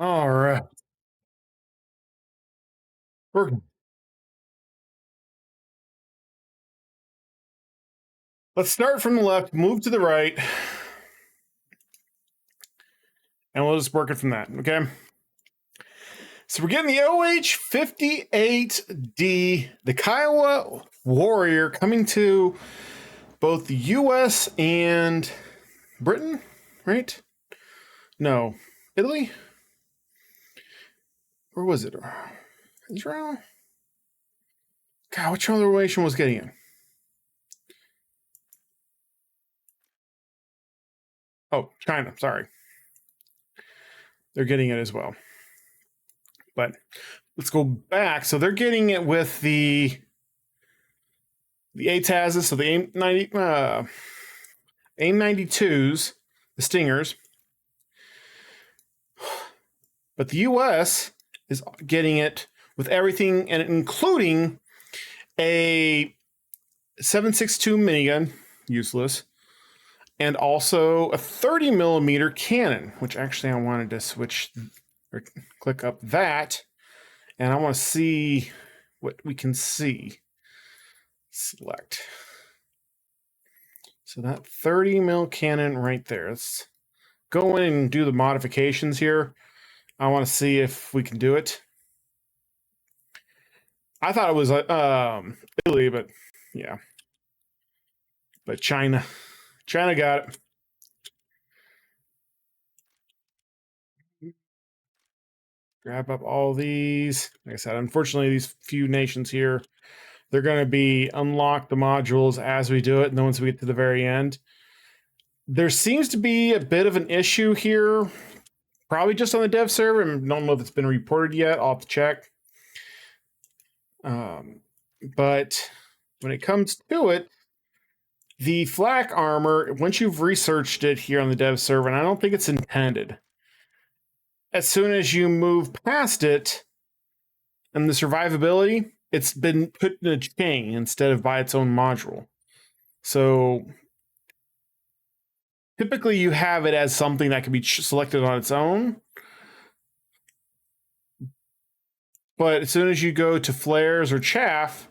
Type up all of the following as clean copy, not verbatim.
All right. We're, let's start from the left, move to the right, and we'll just work it from that. Okay. So we're getting the OH-58D, the Kiowa Warrior, coming to both the US and Britain, right? No. Italy? Where was it? Israel? God, which other nation was getting it? Oh, China. Sorry. They're getting it as well. But let's go back. So they're getting it with the ATAZs, so the AIM-92s, the Stingers. But the US is getting it with everything, and including a 7.62 minigun, useless, and also a 30 millimeter cannon, which actually I wanted to switch or click up that, and I want to see what we can see. Select. So that 30 mil cannon right there. Let's go in and do the modifications here. I want to see if we can do it. I thought it was Italy, but yeah. But China got it. Grab up all these. Like I said, unfortunately, these few nations here, they're going to be unlock the modules as we do it, and then once we get to the very end. There seems to be a bit of an issue here, probably just on the dev server. I don't know if it's been reported yet. I'll have to check. But when it comes to it, the flak armor, once you've researched it here on the dev server, and I don't think it's intended, as soon as you move past it and the survivability, it's been put in a chain instead of by its own module. So typically you have it as something that can be selected on its own. But as soon as you go to flares or chaff,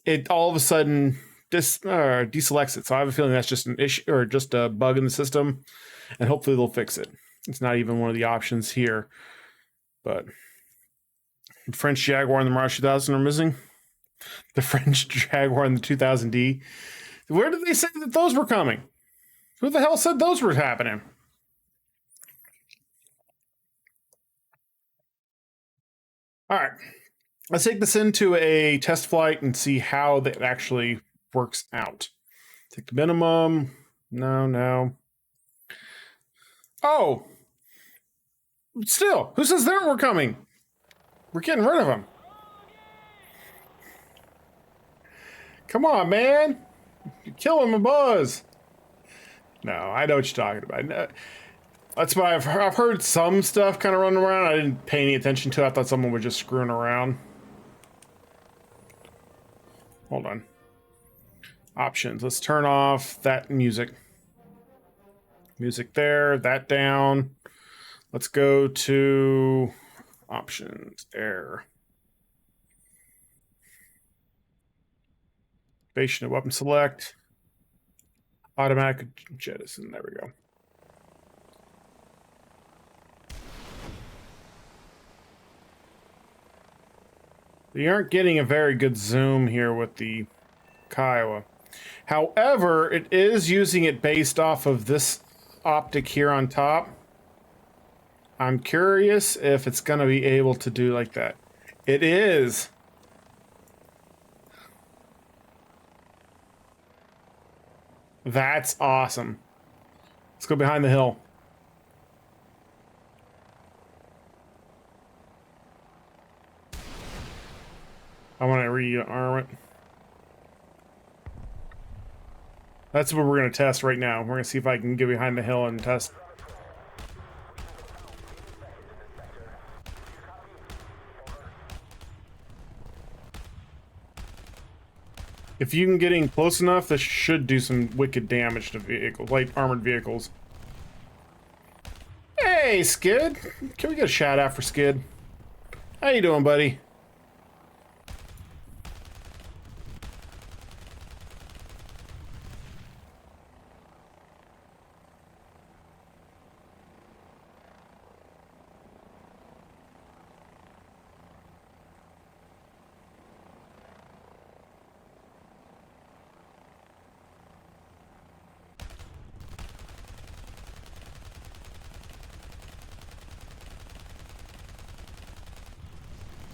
it all of a sudden deselects it. So I have a feeling that's just an issue or just a bug in the system, and hopefully they'll fix it. It's not even one of the options here. But French Jaguar and the Mirage 2000 are missing. The French Jaguar and the 2000D. Where did they say that those were coming? Who the hell said those were happening? All right. Let's take this into a test flight and see how that actually works out. Take the minimum. No. Oh! Still, who says they were coming? We're getting rid of them. Come on, man. You're killing my buzz. No, I know what you're talking about. No, that's why I've heard some stuff kind of running around. I didn't pay any attention to it. I thought someone was just screwing around. Hold on. Options. Let's turn off that music. Music there, that down. Let's go to options, air. Station weapon select. Automatic jettison, there we go. You aren't getting a very good zoom here with the Kiowa. However, it is using it based off of this optic here on top. I'm curious if it's going to be able to do like that. It is. That's awesome. Let's go behind the hill. I want to rearm it. That's what we're going to test right now. We're going to see if I can get behind the hill and test. If you can get in close enough, this should do some wicked damage to vehicles, light armored vehicles. Hey, Hey, Skid. Can we get a shout out for Skid? How you doing, buddy?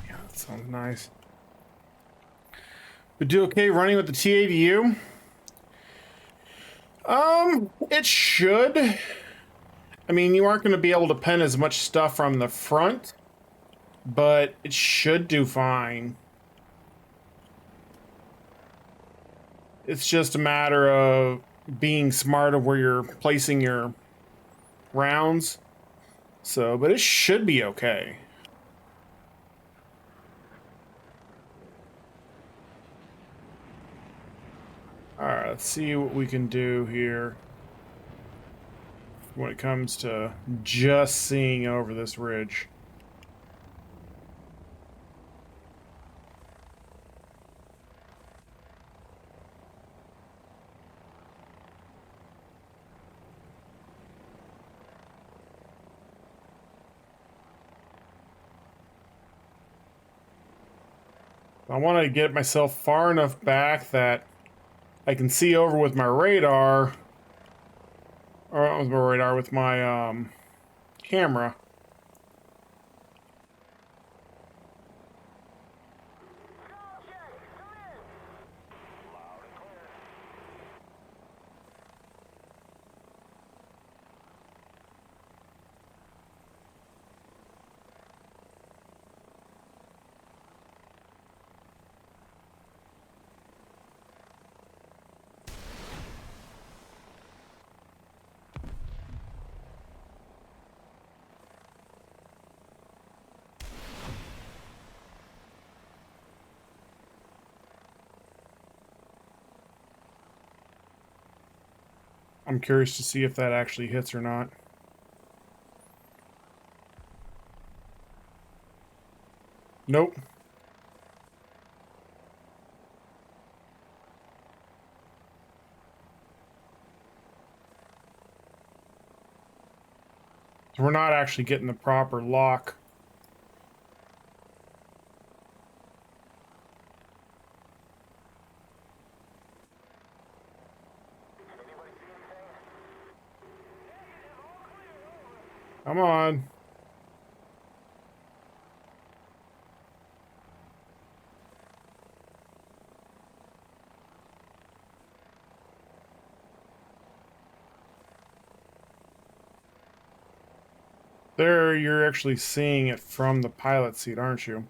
Yeah, that sounds nice. We do okay running with the TADU? It should. I mean, you aren't going to be able to pen as much stuff from the front, but it should do fine. It's just a matter of being smart of where you're placing your rounds. So, but it should be okay. Alright, let's see what we can do here when it comes to just seeing over this ridge. I want to get myself far enough back that I can see over with my radar, or not with my radar, with my camera. I'm curious to see if that actually hits or not. Nope. So we're not actually getting the proper lock. Come on. There, you're actually seeing it from the pilot seat, aren't you?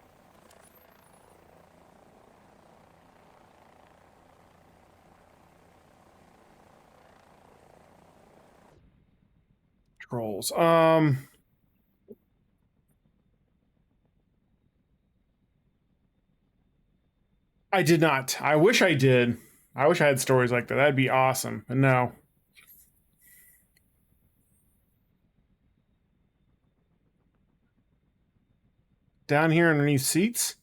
Trolls. I did not. I wish I did. I wish I had stories like that. That'd be awesome. But no. Down here underneath seats?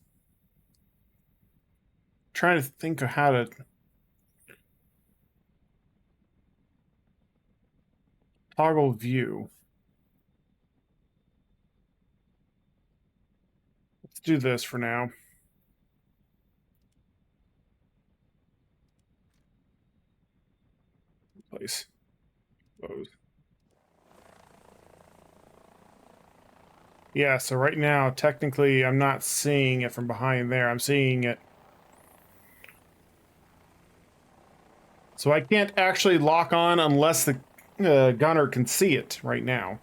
Trying to think of how to toggle view. Let's do this for now. Place. Close. Yeah, so right now, technically, I'm not seeing it from behind there. I'm seeing it. So I can't actually lock on unless the gunner can see it right now.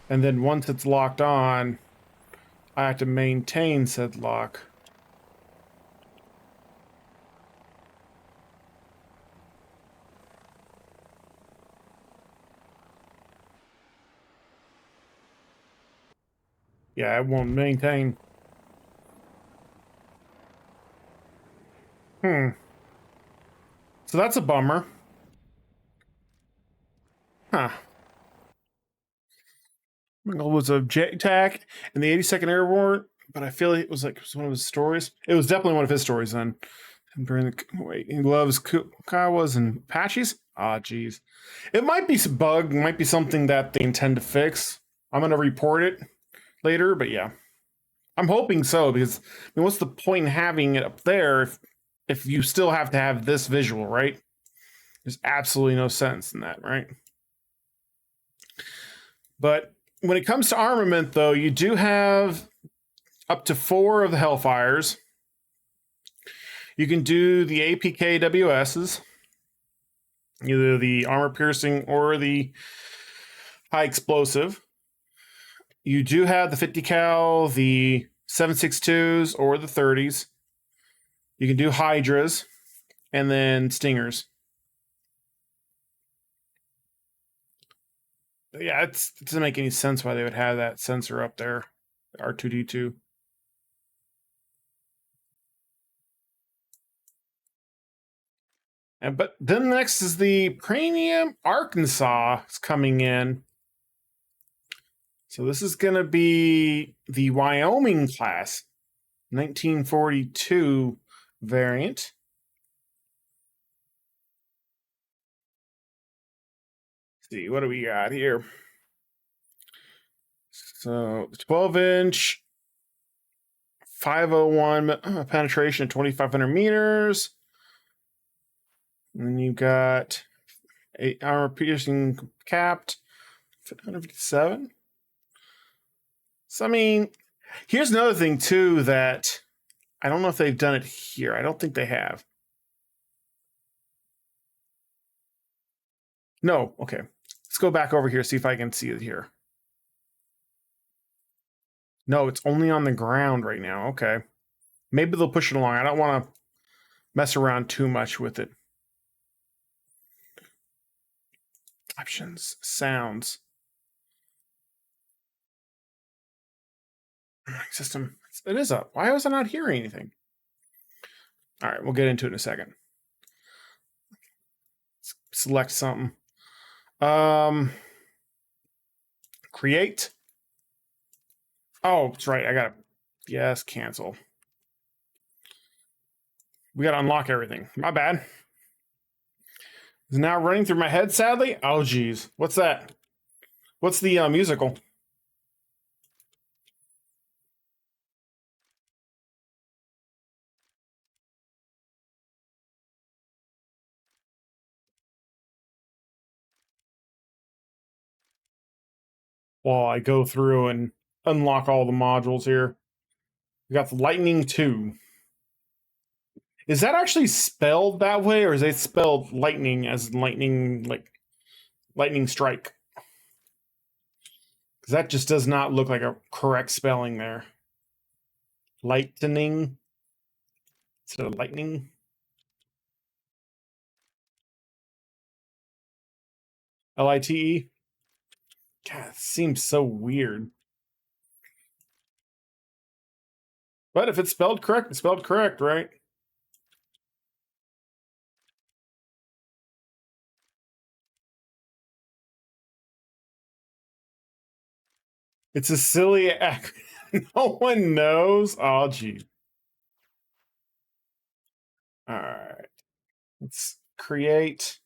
And then once it's locked on, I have to maintain said lock. Yeah, it won't maintain. So that's a bummer. Huh. My goal was a JTAC in the 82nd Airborne, but I feel it was one of his stories. It was definitely one of his stories then. During the wait, he loves Kiowas and Apaches. Ah, geez, it might be some bug. It might be something that they intend to fix. I'm gonna report it later, but yeah, I'm hoping so because I mean, what's the point in having it up there if you still have to have this visual, right? There's absolutely no sense in that, right? But when it comes to armament, though, you do have up to 4 of the Hellfires. You can do the APKWSs, either the armor piercing or the high explosive. You do have the 50 cal, the 7.62s, or the 30s. You can do Hydras and then Stingers. Yeah, it doesn't make any sense why they would have that sensor up there, R2D2. But then next is the Premium Arkansas is coming in. So this is going to be the Wyoming class, 1942 variant. Let's see, what do we got here? So 12-inch, 501 penetration, 2,500 meters. And then you've got 8 armor piercing capped, 157. So, I mean, here's another thing, too, that I don't know if they've done it here. I don't think they have. No, okay. Let's go back over here, see if I can see it here. No, it's only on the ground right now. Okay. Maybe they'll push it along. I don't want to mess around too much with it. Options, sounds. System. It is up. Why was I not hearing anything? All right, we'll get into it in a second. Let's select something. Create. Oh, that's right. I gotta. Yes, cancel. We gotta unlock everything. My bad. It's now running through my head, sadly. Oh, geez. What's that? What's the musical? While I go through and unlock all the modules here. We got the Lightning 2. Is that actually spelled that way, or is it spelled lightning as lightning, like lightning strike? Because that just does not look like a correct spelling there. Lightning instead of lightning. Lite. God, it seems so weird. But if it's spelled correct, it's spelled correct, right? It's a silly acronym. No one knows. Oh, gee. All right. Let's create.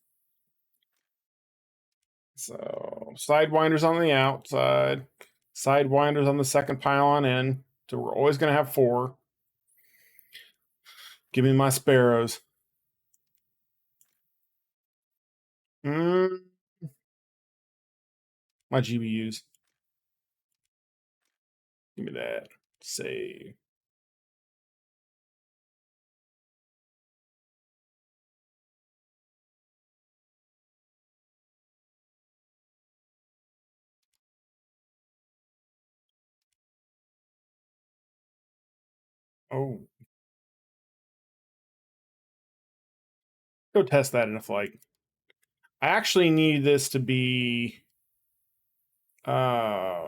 So sidewinders on the outside, sidewinders on the second pylon in. So we're always going to have 4. Give me my sparrows. My GBUs. Give me that. Save. Oh, go test that in a flight. I actually need this to be. Where?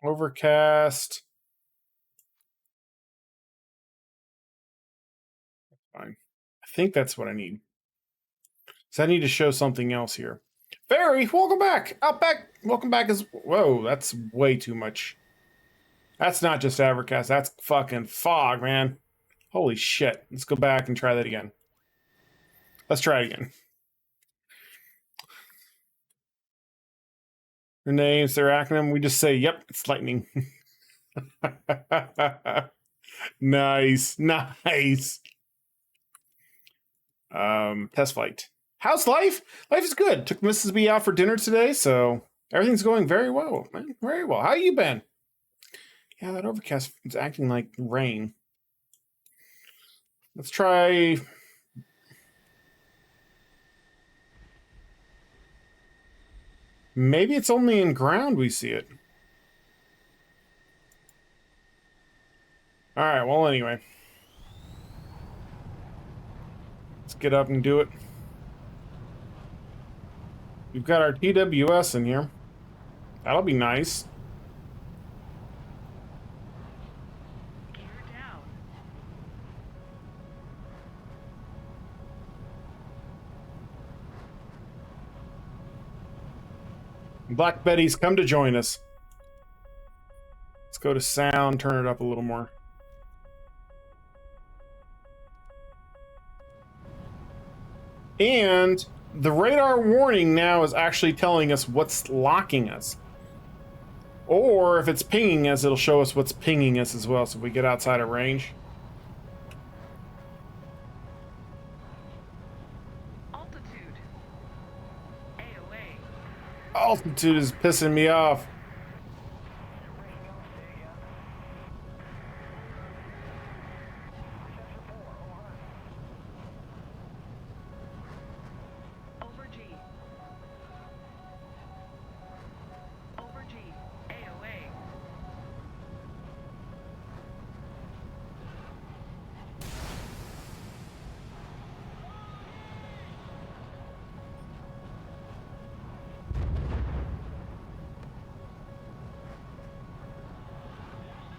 Overcast. Fine. I think that's what I need. So I need to show something else here. Fairy, welcome back. Outback, welcome back as... Whoa, that's way too much. That's not just Evercast. That's fucking fog, man. Holy shit. Let's go back and try that again. Let's try it again. Their names, their acronym, we just say, yep, it's lightning. Nice, nice. Test flight. How's life? Life is good. Took Mrs. B out for dinner today, so everything's going very well, man. Very well. How you been? Yeah, that overcast is acting like rain. Let's try... Maybe it's only in ground we see it. Alright, well, anyway. Let's get up and do it. We've got our TWS in here. That'll be nice. Gear down. Black Betty's come to join us. Let's go to sound, turn it up a little more. And the radar warning now is actually telling us what's locking us. Or if it's pinging us, it'll show us what's pinging us as well, so if we get outside of range. Altitude. AOA. Altitude is pissing me off. Over G. Over G. AOA.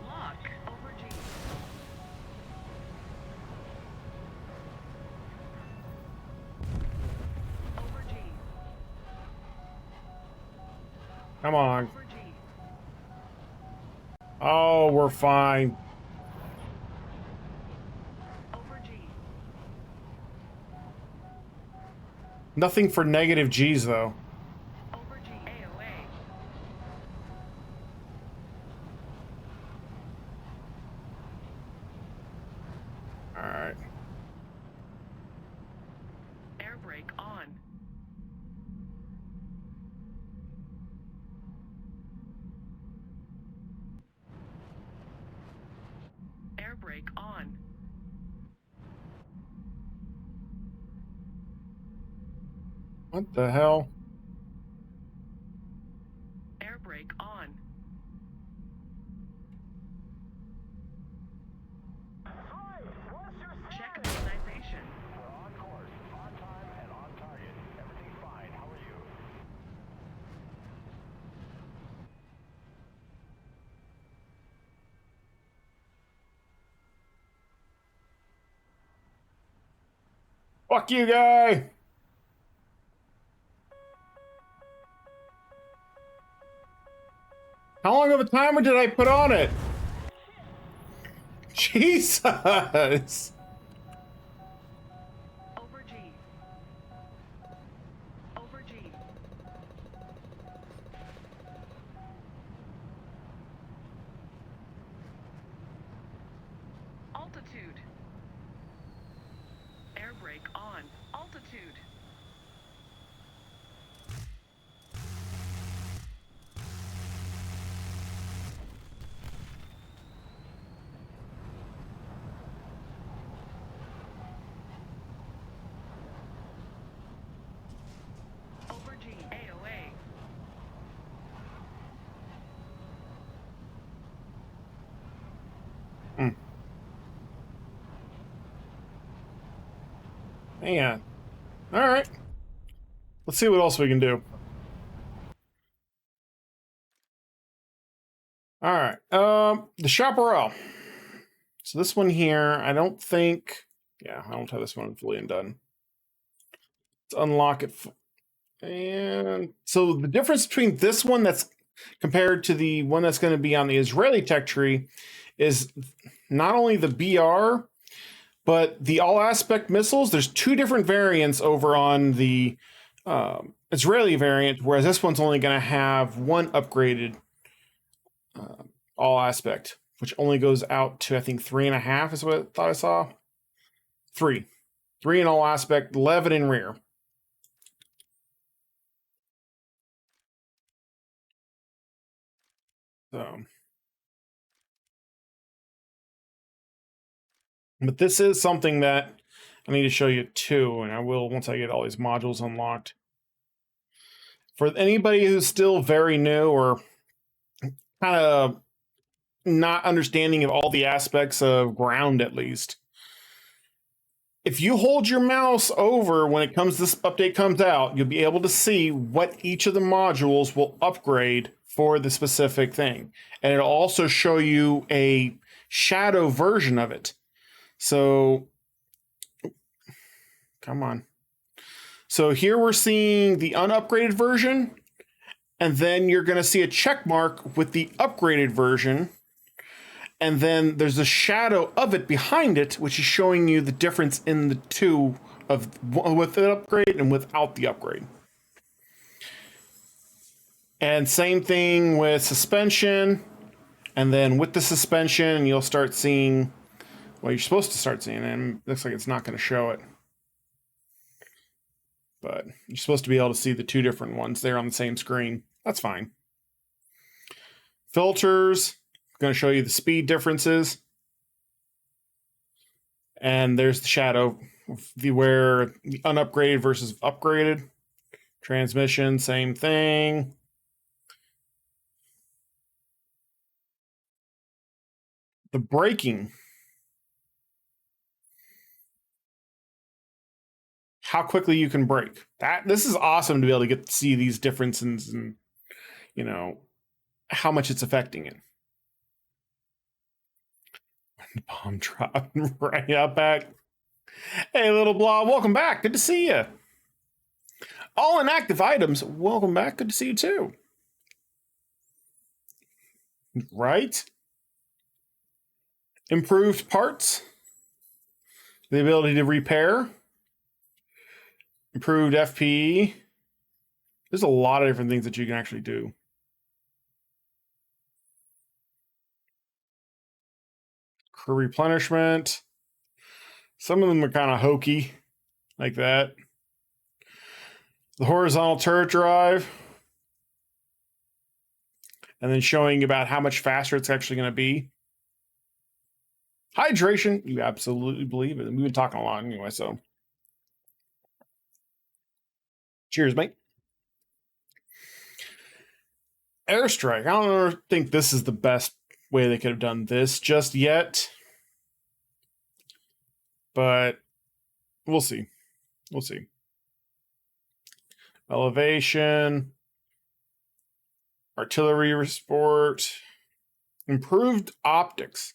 Lock. Over G. Over G. Come on. Over G. Oh, we're fine. Over G. Nothing for negative G's, though. Over G. AOA. Alright. Air brake on. Air brake on. What the hell? Air brake on. Check ionization. We're on course, on time, and on target. Everything's fine. How are you? Fuck you, guy! How long of a timer did I put on it? Jesus! Over G. Over G. Altitude. Air brake on. Altitude. Over G. AOA. Hang on. Alright. Let's see what else we can do. Alright. The Chaparral. So this one here, I don't think Yeah, I don't have this one fully undone. Let's unlock it. And so the difference between this one that's compared to the one that's going to be on the Israeli tech tree is not only the BR, but the all aspect missiles. There's two different variants over on the Israeli variant, whereas this one's only going to have one upgraded all aspect, which only goes out to, I think, 3.5 is what I thought I saw. Three in all aspect, 11 in rear. So, but this is something that I need to show you too, and I will once I get all these modules unlocked. For anybody who's still very new or kind of not understanding of all the aspects of ground, at least, if you hold your mouse over when this update comes out, you'll be able to see what each of the modules will upgrade for the specific thing. And it'll also show you a shadow version of it. So, come on. So here we're seeing the unupgraded version, and then you're going to see a check mark with the upgraded version. And then there's a shadow of it behind it, which is showing you the difference in the two of with the upgrade and without the upgrade. And same thing with suspension. And then with the suspension, you'll start seeing what you're supposed to start seeing. And it looks like it's not going to show it. But you're supposed to be able to see the two different ones there on the same screen. That's fine. Filters. Going to show you the speed differences, and there's the shadow, where the unupgraded versus upgraded. Transmission, same thing. The braking, how quickly you can brake. This is awesome to be able to get to see these differences and how much it's affecting it. Bomb drop right out back. Hey, little blob, welcome back. Good to see you. All inactive items, welcome back. Good to see you too. Right? Improved parts, the ability to repair, improved FPE. There's a lot of different things that you can actually do. Crew replenishment. Some of them are kind of hokey, like that. The horizontal turret drive. And then showing about how much faster it's actually going to be. Hydration, you absolutely believe it. We've been talking a lot anyway, so. Cheers, mate. Airstrike. I don't think this is the best way they could have done this just yet. But we'll see. We'll see. Elevation. Artillery sport. Improved optics.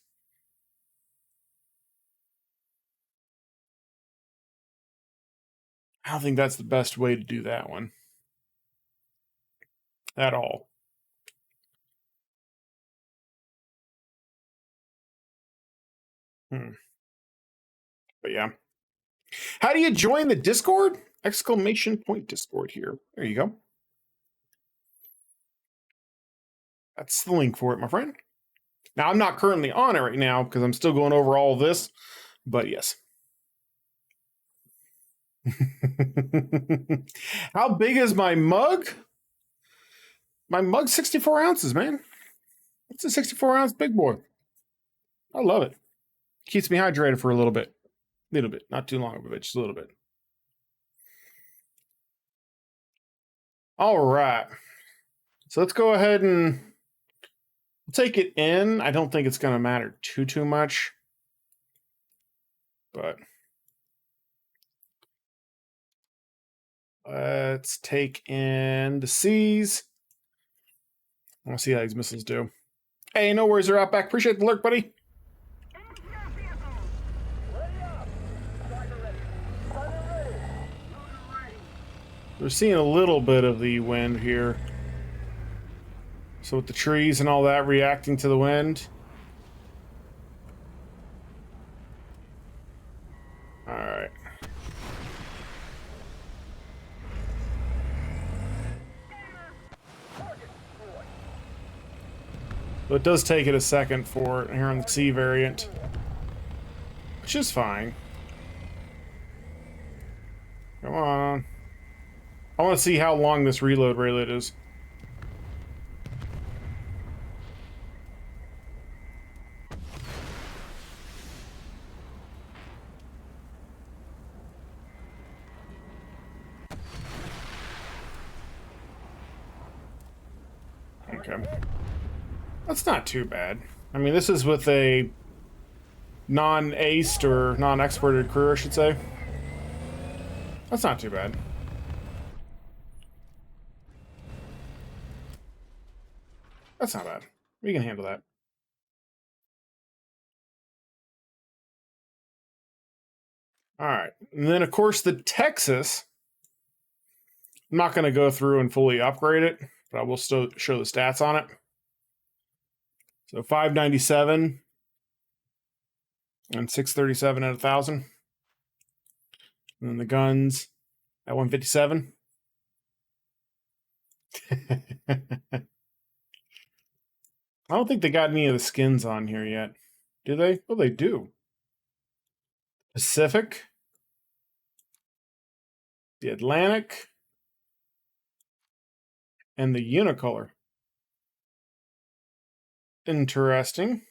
I don't think that's the best way to do that one. At all. But yeah. How do you join the Discord? Exclamation point Discord here. There you go. That's the link for it, my friend. Now, I'm not currently on it right now because I'm still going over all of this, but yes. How big is my mug? My mug's 64 ounces, man. It's a 64 ounce big boy. I love it. Keeps me hydrated for a little bit. Not too long of it, just a little bit. All right. So let's go ahead and take it in. I don't think it's going to matter too much. But let's take in the C's. I want to see how these missiles do. Hey, no worries, they're out back. Appreciate the lurk, buddy. We're seeing a little bit of the wind here. So with the trees and all that reacting to the wind. All right. So it does take it a second for it here on the C variant, which is fine. Come on. I want to see how long this reload rate is. Okay. That's not too bad. I mean, this is with a non-aced or non-exported crew, I should say. That's not too bad. That's not bad. We can handle that. All right. And then, of course, the Texas. I'm not going to go through and fully upgrade it, but I will still show the stats on it. So 597 and 637 at 1,000. And then the guns at 157. I don't think they got any of the skins on here yet. Do they? Oh, they do. Pacific. The Atlantic. And the Unicolor. Interesting.